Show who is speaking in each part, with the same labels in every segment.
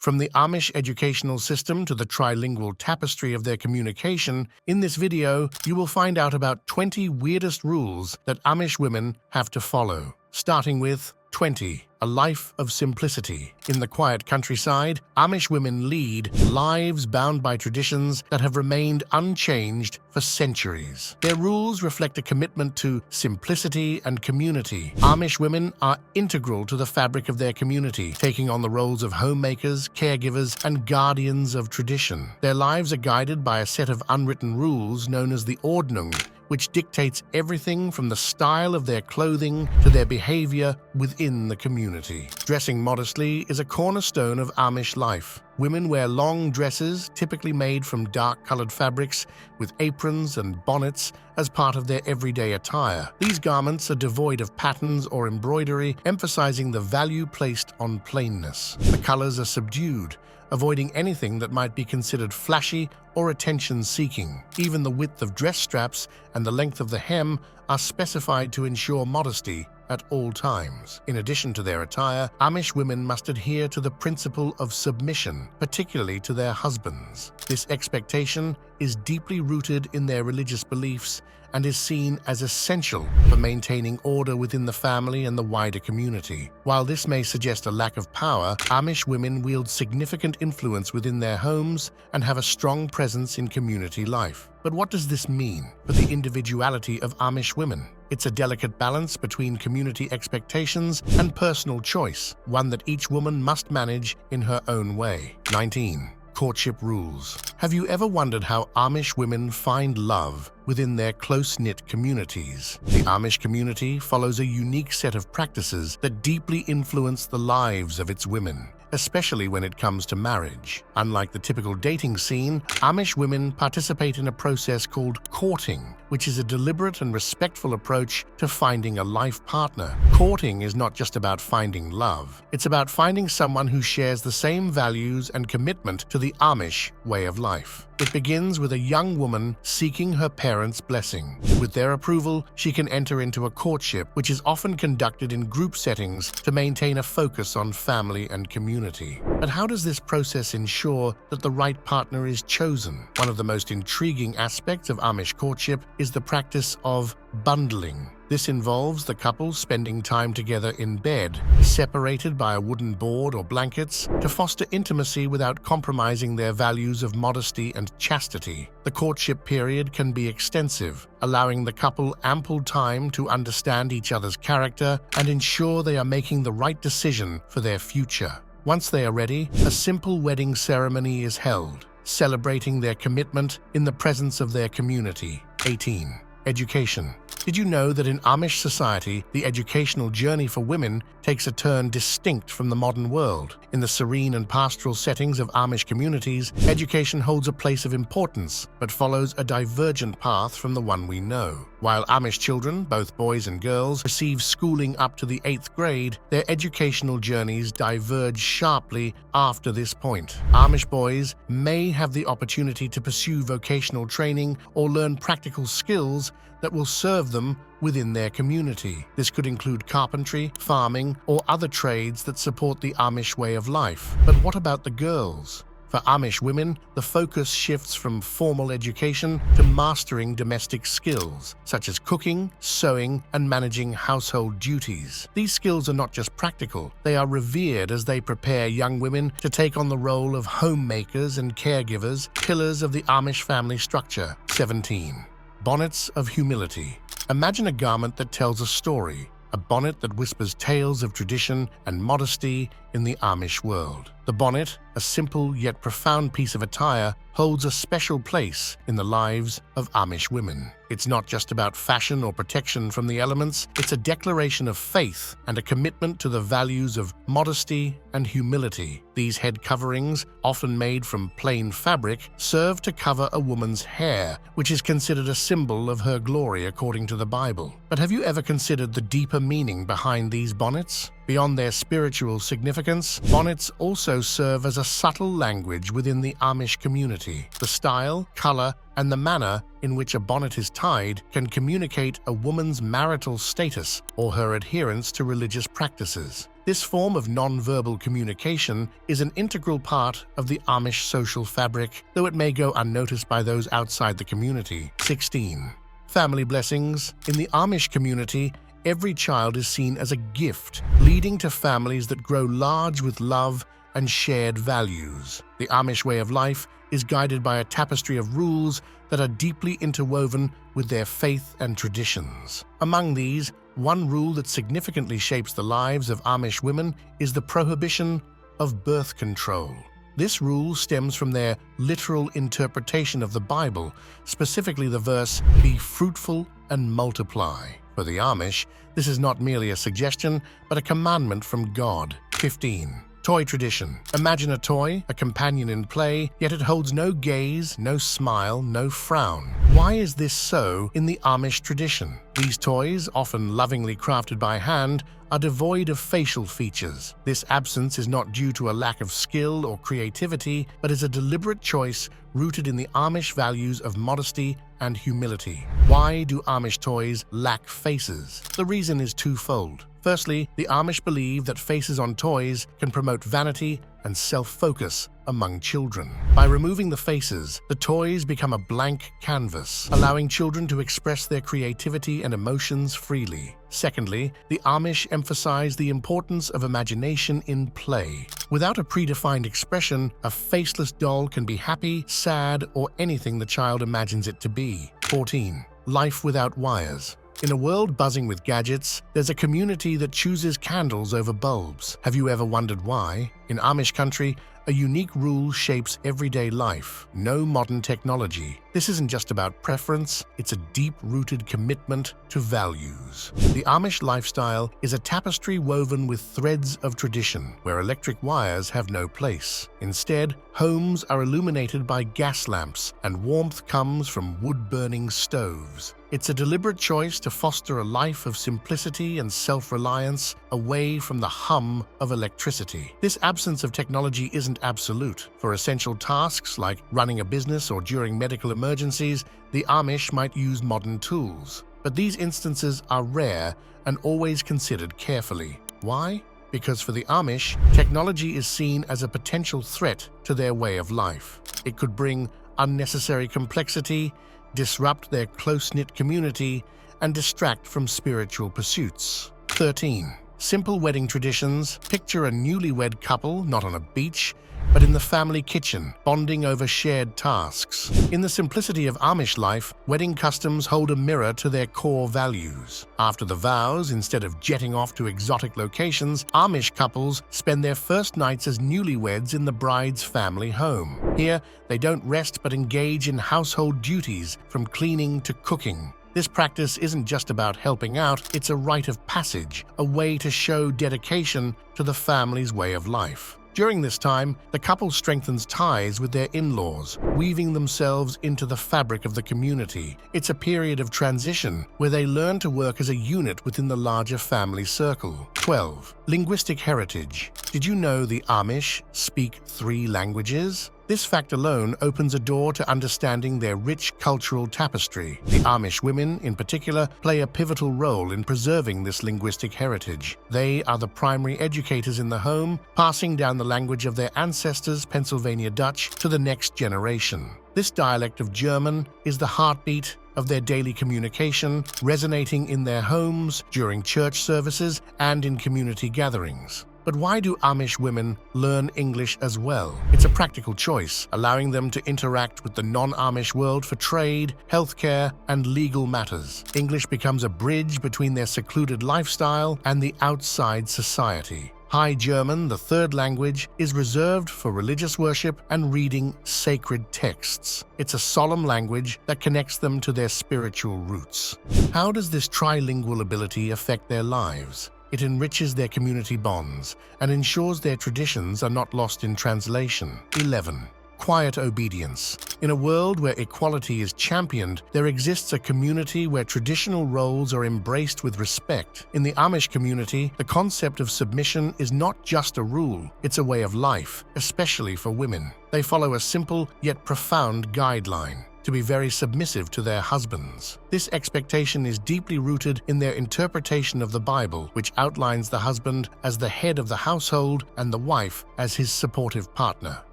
Speaker 1: From the Amish educational system to the trilingual tapestry of their communication, in this video, you will find out about 20 weirdest rules that Amish women have to follow. Starting with 20. A life of simplicity. In the quiet countryside, Amish women lead lives bound by traditions that have remained unchanged for centuries. Their rules reflect a commitment to simplicity and community. Amish women are integral to the fabric of their community, taking on the roles of homemakers, caregivers, and guardians of tradition. Their lives are guided by a set of unwritten rules known as the ordnung, which dictates everything from the style of their clothing to their behavior within the community. Dressing modestly is a cornerstone of Amish life. Women wear long dresses, typically made from dark-colored fabrics, with aprons and bonnets as part of their everyday attire. These garments are devoid of patterns or embroidery, emphasizing the value placed on plainness. The colors are subdued, avoiding anything that might be considered flashy or attention-seeking. Even the width of dress straps and the length of the hem are specified to ensure modesty at all times. In addition to their attire, Amish women must adhere to the principle of submission, particularly to their husbands. This expectation is deeply rooted in their religious beliefs and is seen as essential for maintaining order within the family and the wider community. While this may suggest a lack of power, Amish women wield significant influence within their homes and have a strong presence in community life. But what does this mean for the individuality of Amish women? It's a delicate balance between community expectations and personal choice, one that each woman must manage in her own way. 19. Courtship rules. Have you ever wondered how Amish women find love within their close-knit communities? The Amish community follows a unique set of practices that deeply influence the lives of its women, especially when it comes to marriage. Unlike the typical dating scene, Amish women participate in a process called courting, which is a deliberate and respectful approach to finding a life partner. Courting is not just about finding love. It's about finding someone who shares the same values and commitment to the Amish way of life. It begins with a young woman seeking her parents' blessing. With their approval, she can enter into a courtship, which is often conducted in group settings to maintain a focus on family and community. But how does this process ensure that the right partner is chosen? One of the most intriguing aspects of Amish courtship is the practice of bundling. This involves the couple spending time together in bed, separated by a wooden board or blankets, to foster intimacy without compromising their values of modesty and chastity. The courtship period can be extensive, allowing the couple ample time to understand each other's character and ensure they are making the right decision for their future. Once they are ready, a simple wedding ceremony is held, celebrating their commitment in the presence of their community. 18. Education. Did you know that in Amish society, the educational journey for women takes a turn distinct from the modern world? In the serene and pastoral settings of Amish communities, education holds a place of importance, but follows a divergent path from the one we know. While Amish children, both boys and girls, receive schooling up to the 8th grade, their educational journeys diverge sharply after this point. Amish boys may have the opportunity to pursue vocational training or learn practical skills that will serve them within their community. This could include carpentry, farming, or other trades that support the Amish way of life. But what about the girls? For Amish women, the focus shifts from formal education to mastering domestic skills, such as cooking, sewing, and managing household duties. These skills are not just practical, they are revered as they prepare young women to take on the role of homemakers and caregivers, pillars of the Amish family structure. 17. Bonnets of humility. Imagine a garment that tells a story, a bonnet that whispers tales of tradition and modesty in the Amish world. The bonnet, a simple yet profound piece of attire, holds a special place in the lives of Amish women. It's not just about fashion or protection from the elements, it's a declaration of faith and a commitment to the values of modesty and humility. These head coverings, often made from plain fabric, serve to cover a woman's hair, which is considered a symbol of her glory according to the Bible. But have you ever considered the deeper meaning behind these bonnets? Beyond their spiritual significance, bonnets also serve as a subtle language within the Amish community. The style, color, and the manner in which a bonnet is tied can communicate a woman's marital status or her adherence to religious practices. This form of non-verbal communication is an integral part of the Amish social fabric, though it may go unnoticed by those outside the community. 16. Family blessings. In the Amish community, every child is seen as a gift, leading to families that grow large with love and shared values. The Amish way of life is guided by a tapestry of rules that are deeply interwoven with their faith and traditions. Among these, one rule that significantly shapes the lives of Amish women is the prohibition of birth control. This rule stems from their literal interpretation of the Bible, specifically the verse, "Be fruitful and multiply." For the Amish, this is not merely a suggestion, but a commandment from God. 15. Toy tradition. Imagine a toy, a companion in play, yet it holds no gaze, no smile, no frown. Why is this so in the Amish tradition? These toys, often lovingly crafted by hand, are devoid of facial features. This absence is not due to a lack of skill or creativity, but is a deliberate choice rooted in the Amish values of modesty and humility. Why do Amish toys lack faces? The reason is twofold. Firstly, the Amish believe that faces on toys can promote vanity and self-focus among children. By removing the faces, the toys become a blank canvas, allowing children to express their creativity and emotions freely. Secondly, the Amish emphasize the importance of imagination in play. Without a predefined expression, a faceless doll can be happy, sad, or anything the child imagines it to be. 14. Life without wires. In a world buzzing with gadgets, there's a community that chooses candles over bulbs. Have you ever wondered why? In Amish country, a unique rule shapes everyday life: no modern technology. This isn't just about preference, it's a deep-rooted commitment to values. The Amish lifestyle is a tapestry woven with threads of tradition, where electric wires have no place. Instead, homes are illuminated by gas lamps, and warmth comes from wood-burning stoves. It's a deliberate choice to foster a life of simplicity and self-reliance away from the hum of electricity. This absence of technology isn't absolute. For essential tasks like running a business or during medical emergencies, the Amish might use modern tools. But these instances are rare and always considered carefully. Why? Because for the Amish, technology is seen as a potential threat to their way of life. It could bring unnecessary complexity, disrupt their close-knit community, and distract from spiritual pursuits. 13. Simple wedding traditions. Picture a newlywed couple not on a beach, but in the family kitchen, bonding over shared tasks. In the simplicity of Amish life, wedding customs hold a mirror to their core values. After the vows, instead of jetting off to exotic locations, Amish couples spend their first nights as newlyweds in the bride's family home. Here, they don't rest but engage in household duties, from cleaning to cooking. This practice isn't just about helping out, it's a rite of passage, a way to show dedication to the family's way of life. During this time, the couple strengthens ties with their in-laws, weaving themselves into the fabric of the community. It's a period of transition where they learn to work as a unit within the larger family circle. 12. Linguistic heritage. Did you know the Amish speak 3 languages? This fact alone opens a door to understanding their rich cultural tapestry. The Amish women, in particular, play a pivotal role in preserving this linguistic heritage. They are the primary educators in the home, passing down the language of their ancestors, Pennsylvania Dutch, to the next generation. This dialect of German is the heartbeat of their daily communication, resonating in their homes, during church services, and in community gatherings. But why do Amish women learn English as well? It's a practical choice, allowing them to interact with the non-Amish world for trade, healthcare, and legal matters. English becomes a bridge between their secluded lifestyle and the outside society. High German, the third language, is reserved for religious worship and reading sacred texts. It's a solemn language that connects them to their spiritual roots. How does this trilingual ability affect their lives? It enriches their community bonds and ensures their traditions are not lost in translation. 11. Quiet obedience. In a world where equality is championed, there exists a community where traditional roles are embraced with respect. In the Amish community, the concept of submission is not just a rule, it's a way of life, especially for women. They follow a simple yet profound guideline. to be very submissive to their husbands. This expectation is deeply rooted in their interpretation of the Bible, which outlines the husband as the head of the household and the wife as his supportive partner.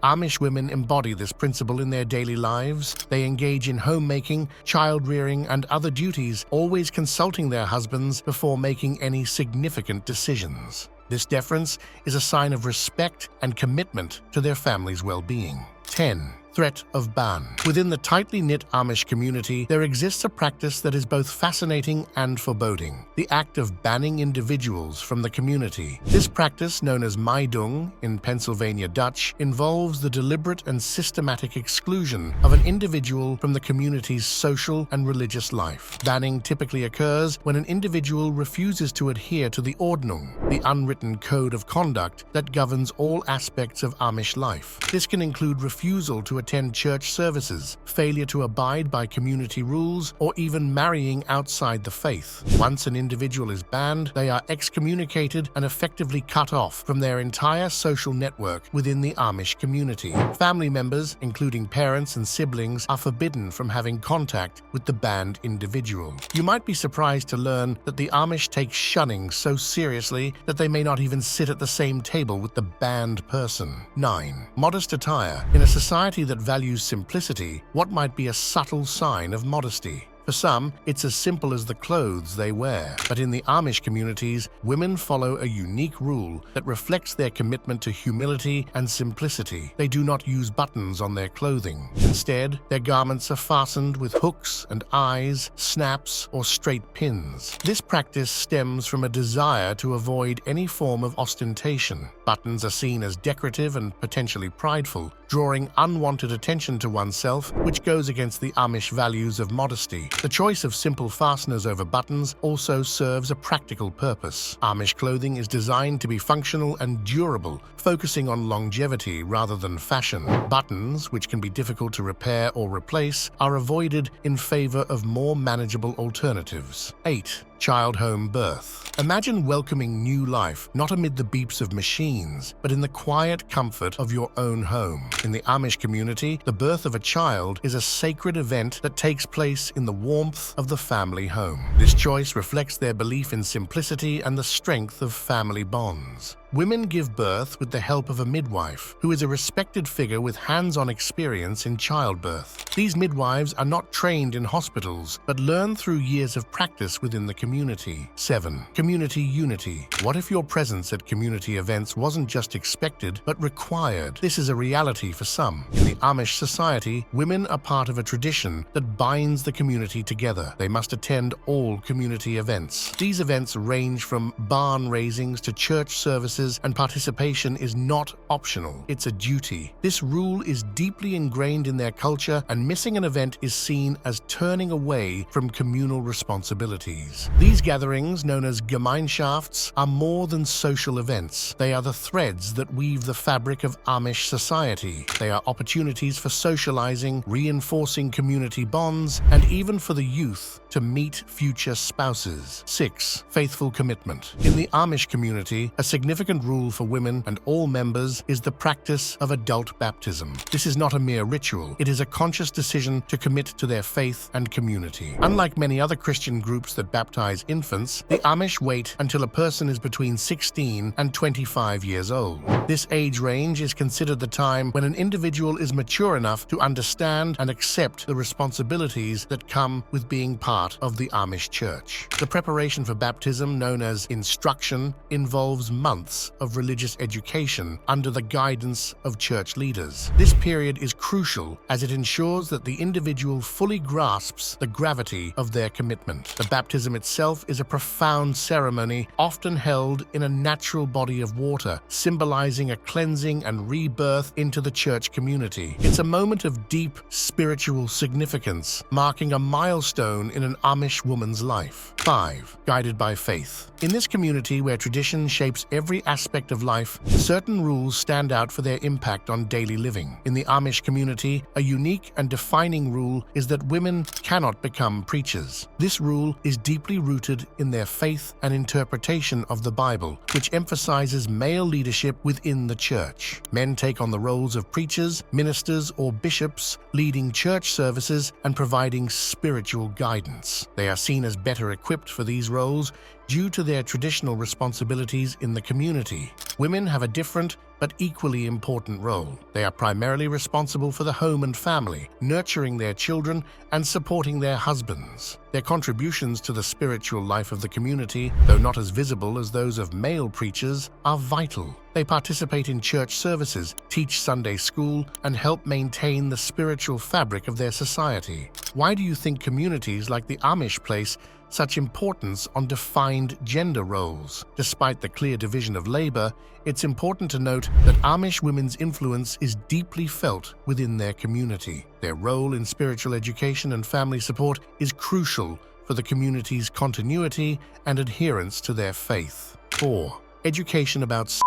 Speaker 1: Amish women embody this principle in their daily lives. They engage in homemaking, child-rearing, and other duties, always consulting their husbands before making any significant decisions. This deference is a sign of respect and commitment to their family's well-being. 10. Threat of ban. Within the tightly knit Amish community, there exists a practice that is both fascinating and foreboding: the act of banning individuals from the community. This practice, known as Meidung in Pennsylvania Dutch, involves the deliberate and systematic exclusion of an individual from the community's social and religious life. Banning typically occurs when an individual refuses to adhere to the Ordnung, the unwritten code of conduct that governs all aspects of Amish life. This can include refusal to attend church services, failure to abide by community rules, or even marrying outside the faith. Once an individual is banned, they are excommunicated and effectively cut off from their entire social network within the Amish community. Family members, including parents and siblings, are forbidden from having contact with the banned individual. You might be surprised to learn that the Amish take shunning so seriously that they may not even sit at the same table with the banned person. 9. Modest attire. In a society that values simplicity, what might be a subtle sign of modesty? For some, it's as simple as the clothes they wear. But in the Amish communities, women follow a unique rule that reflects their commitment to humility and simplicity. They do not use buttons on their clothing. Instead, their garments are fastened with hooks and eyes, snaps, or straight pins. This practice stems from a desire to avoid any form of ostentation. Buttons are seen as decorative and potentially prideful, drawing unwanted attention to oneself, which goes against the Amish values of modesty. The choice of simple fasteners over buttons also serves a practical purpose. Amish clothing is designed to be functional and durable, focusing on longevity rather than fashion. Buttons, which can be difficult to repair or replace, are avoided in favor of more manageable alternatives. 8. Child home birth. Imagine welcoming new life, not amid the beeps of machines, but in the quiet comfort of your own home. In the Amish community, the birth of a child is a sacred event that takes place in the warmth of the family home. This choice reflects their belief in simplicity and the strength of family bonds. Women give birth with the help of a midwife, who is a respected figure with hands-on experience in childbirth. These midwives are not trained in hospitals, but learn through years of practice within the community. 7. Community unity. What if your presence at community events wasn't just expected, but required? This is a reality for some. In the Amish society, women are part of a tradition that binds the community together. They must attend all community events. These events range from barn raisings to church services, and participation is not optional, it's a duty. This rule is deeply ingrained in their culture, and missing an event is seen as turning away from communal responsibilities. These gatherings, known as Gemeinschafts, are more than social events. They are the threads that weave the fabric of Amish society. They are opportunities for socializing, reinforcing community bonds, and even for the youth to meet future spouses. 6. Faithful commitment. In the Amish community, a significant rule for women and all members is the practice of adult baptism. This is not a mere ritual. It is a conscious decision to commit to their faith and community. Unlike many other Christian groups that baptize infants, the Amish wait until a person is between 16 and 25 years old. This age range is considered the time when an individual is mature enough to understand and accept the responsibilities that come with being part of the Amish church. The preparation for baptism, known as instruction, involves months of religious education under the guidance of church leaders. This period is crucial as it ensures that the individual fully grasps the gravity of their commitment. The baptism itself is a profound ceremony, often held in a natural body of water, symbolizing a cleansing and rebirth into the church community. It's a moment of deep spiritual significance, marking a milestone in an Amish woman's life. 5. Guided by faith. In this community where tradition shapes every aspect of life, certain rules stand out for their impact on daily living. In the Amish community, a unique and defining rule is that women cannot become preachers. This rule is deeply rooted in their faith and interpretation of the Bible, which emphasizes male leadership within the church. Men take on the roles of preachers, ministers, or bishops, leading church services and providing spiritual guidance. They are seen as better equipped for these roles due to their traditional responsibilities in the community. Women have a different but equally important role. They are primarily responsible for the home and family, nurturing their children and supporting their husbands. Their contributions to the spiritual life of the community, though not as visible as those of male preachers, are vital. They participate in church services, teach Sunday school, and help maintain the spiritual fabric of their society. Why do you think communities like the Amish place such importance on defined gender roles? Despite the clear division of labor, it's important to note that Amish women's influence is deeply felt within their community. Their role in spiritual education and family support is crucial for the community's continuity and adherence to their faith. 4. Education about sex.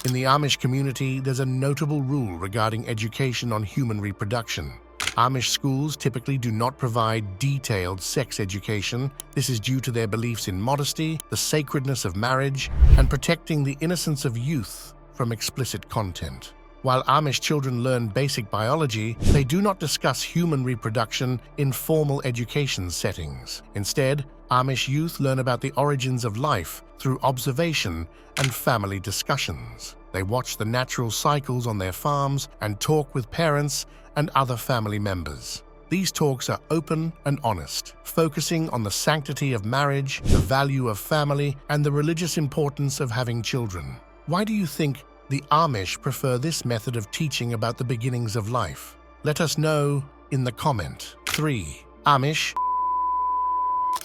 Speaker 1: In the Amish community, there's a notable rule regarding education on human reproduction. Amish schools typically do not provide detailed sex education. This is due to their beliefs in modesty, the sacredness of marriage, and protecting the innocence of youth from explicit content. While Amish children learn basic biology, they do not discuss human reproduction in formal education settings. Instead, Amish youth learn about the origins of life through observation and family discussions. They watch the natural cycles on their farms and talk with parents and other family members. These talks are open and honest, focusing on the sanctity of marriage, the value of family, and the religious importance of having children. Why do you think the Amish prefer this method of teaching about the beginnings of life? Let us know in the comment. 3. Amish.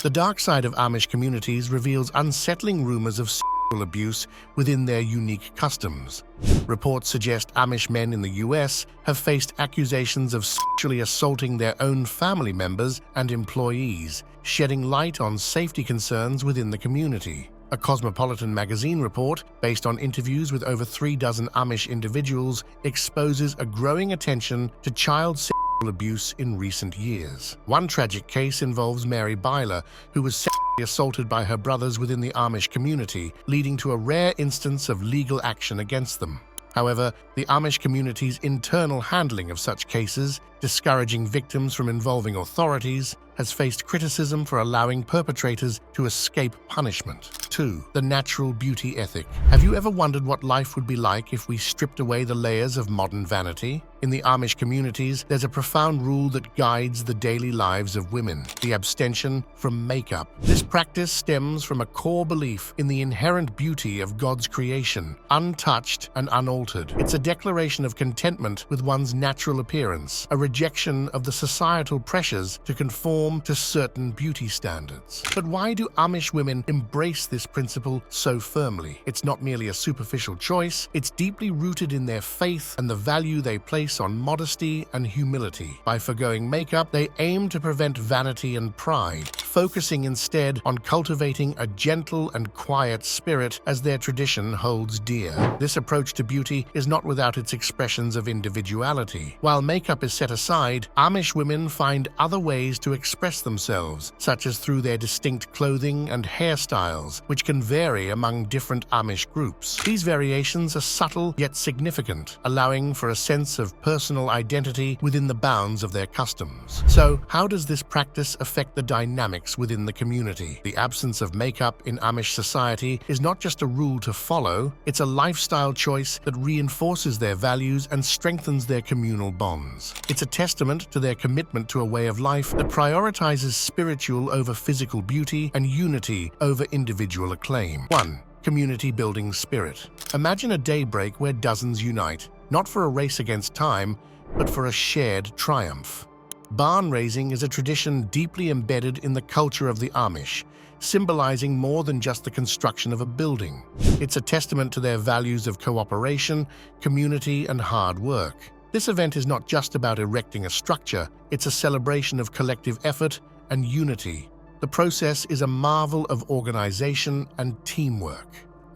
Speaker 1: The dark side of Amish communities reveals unsettling rumors of sexual abuse within their unique customs. Reports suggest Amish men in the US have faced accusations of sexually assaulting their own family members and employees, shedding light on safety concerns within the community. A Cosmopolitan magazine report, based on interviews with over 36 Amish individuals, exposes a growing attention to child sexual abuse in recent years. One tragic case involves Mary Byler, who was sexually assaulted by her brothers within the Amish community, leading to a rare instance of legal action against them. However, the Amish community's internal handling of such cases, discouraging victims from involving authorities, has faced criticism for allowing perpetrators to escape punishment. 2. The natural beauty ethic. Have you ever wondered what life would be like if we stripped away the layers of modern vanity? In the Amish communities, there's a profound rule that guides the daily lives of women: the abstention from makeup. This practice stems from a core belief in the inherent beauty of God's creation, untouched and unaltered. It's a declaration of contentment with one's natural appearance, a rejection of the societal pressures to conform to certain beauty standards. But why do Amish women embrace this principle so firmly? It's not merely a superficial choice, it's deeply rooted in their faith and the value they place on modesty and humility. By forgoing makeup, they aim to prevent vanity and pride, focusing instead on cultivating a gentle and quiet spirit as their tradition holds dear. This approach to beauty is not without its expressions of individuality. While makeup is set aside, Amish women find other ways to express themselves, such as through their distinct clothing and hairstyles, which can vary among different Amish groups. These variations are subtle yet significant, allowing for a sense of personal identity within the bounds of their customs. So, how does this practice affect the dynamics within the community? The absence of makeup in Amish society is not just a rule to follow, it's a lifestyle choice that reinforces their values and strengthens their communal bonds. It's a testament to their commitment to a way of life that prioritizes spiritual over physical beauty and unity over individual acclaim. 1. Community building spirit. Imagine a daybreak where dozens unite, not for a race against time, but for a shared triumph. Barn raising is a tradition deeply embedded in the culture of the Amish, symbolizing more than just the construction of a building. It's a testament to their values of cooperation, community, and hard work. This event is not just about erecting a structure, it's a celebration of collective effort and unity. The process is a marvel of organization and teamwork.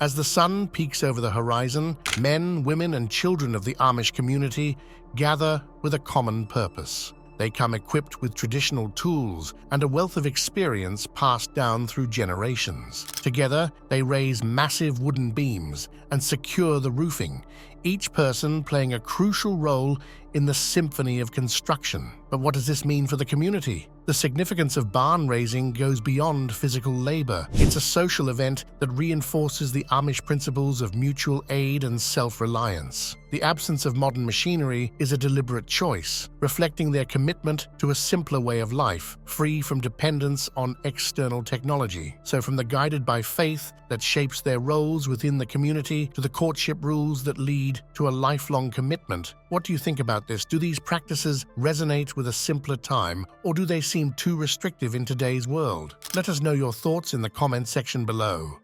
Speaker 1: As the sun peaks over the horizon, men, women, and children of the Amish community gather with a common purpose. They come equipped with traditional tools and a wealth of experience passed down through generations. Together, they raise massive wooden beams and secure the roofing, each person playing a crucial role in the symphony of construction. But what does this mean for the community? The significance of barn raising goes beyond physical labor. It's a social event that reinforces the Amish principles of mutual aid and self-reliance. The absence of modern machinery is a deliberate choice, reflecting their commitment to a simpler way of life, free from dependence on external technology. So from the guided by faith that shapes their roles within the community to the courtship rules that lead to a lifelong commitment, what do you think about this? Do these practices resonate with a simpler time, or do they seem too restrictive in today's world? Let us know your thoughts in the comment section below.